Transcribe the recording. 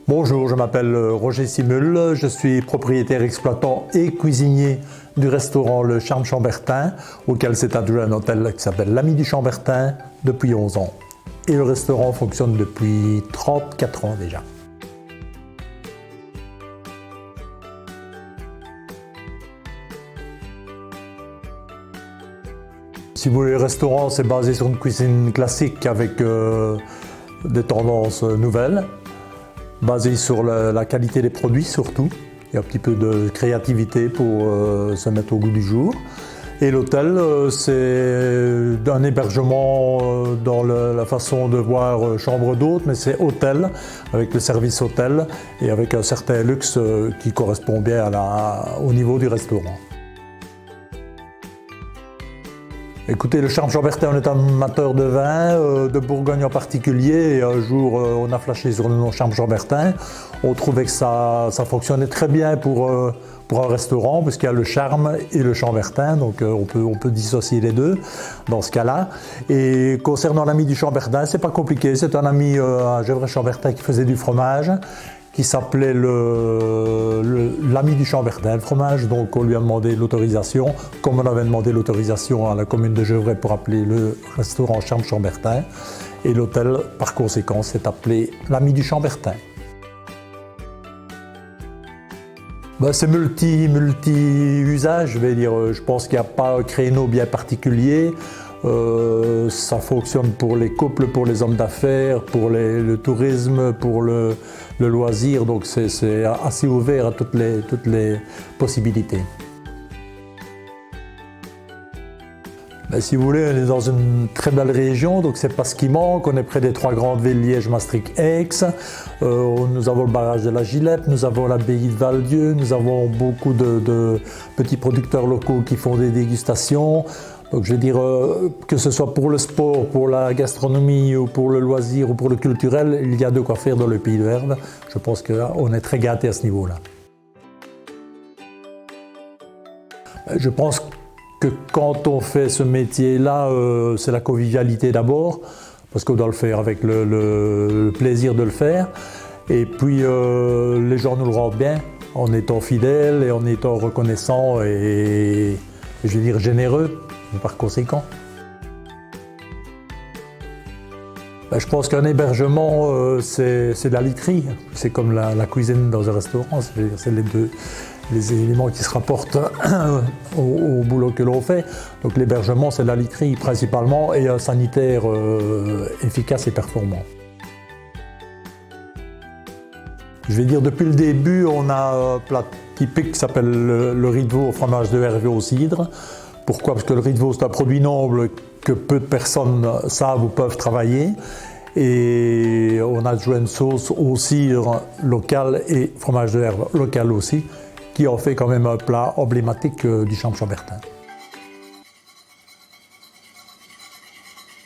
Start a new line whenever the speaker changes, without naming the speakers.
Bonjour, je m'appelle Roger Simul, je suis propriétaire exploitant et cuisinier du restaurant Le Charme Chambertin, auquel s'est adjoint un hôtel qui s'appelle l'Ami du Chambertin depuis 11 ans. Et le restaurant fonctionne depuis 34 ans déjà. Si vous voulez, le restaurant c'est basé sur une cuisine classique avec des tendances nouvelles, basé sur la qualité des produits surtout, et un petit peu de créativité pour se mettre au goût du jour. Et l'hôtel, c'est un hébergement dans la façon de voir chambre d'hôte, mais c'est hôtel, avec le service hôtel et avec un certain luxe qui correspond bien au niveau du restaurant. Écoutez, le Charme Chambertin, on est amateur de vin, de Bourgogne en particulier, et un jour on a flashé sur le nom Charme Chambertin. On trouvait que ça fonctionnait très bien pour un restaurant, puisqu'il y a le charme et le Chambertin, donc on peut dissocier les deux dans ce cas-là. Et concernant l'Ami du Chambertin, c'est pas compliqué, c'est un ami à Gevrey Chambertin qui faisait du fromage, qui s'appelait l'Ami du Chambertin, le fromage, donc on lui a demandé l'autorisation, comme on avait demandé l'autorisation à la commune de Gevrey pour appeler le restaurant Charme Chambertin, et l'hôtel, par conséquent, s'est appelé l'Ami du Chambertin. C'est multi-usage, je vais dire, je pense qu'il n'y a pas un créneau bien particulier. Ça fonctionne pour les couples, pour les hommes d'affaires, pour le tourisme, pour le loisir, donc c'est assez ouvert à toutes les possibilités. Si vous voulez, on est dans une très belle région, donc c'est pas ce qui manque. On est près des trois grandes villes, Liège, Maastricht, Aix. Nous avons le barrage de la Gillette, nous avons l'abbaye de Val-Dieu, nous avons beaucoup de petits producteurs locaux qui font des dégustations. Donc je veux dire, que ce soit pour le sport, pour la gastronomie, ou pour le loisir, ou pour le culturel, il y a de quoi faire dans le pays de Verve. Je pense qu'on est très gâtés à ce niveau-là. Je pense que quand on fait ce métier-là, c'est la convivialité d'abord, parce qu'on doit le faire avec le plaisir de le faire. Et puis les gens nous le rendent bien, en étant fidèles et en étant reconnaissants et je veux dire généreux par conséquent. Je pense qu'un hébergement, c'est de la literie. C'est comme la cuisine dans un restaurant, c'est les éléments qui se rapportent au boulot que l'on fait. Donc l'hébergement, c'est de la literie principalement et un sanitaire efficace et performant. Je vais dire, depuis le début, on a un plat typique qui s'appelle le riz de veau au fromage de Hervé au cidre. Pourquoi? Parce que le riz de veau, c'est un produit noble que peu de personnes savent ou peuvent travailler. Et on a joué une sauce au cidre local et fromage de herbe local aussi, qui en fait quand même un plat emblématique du Charme Chambertin.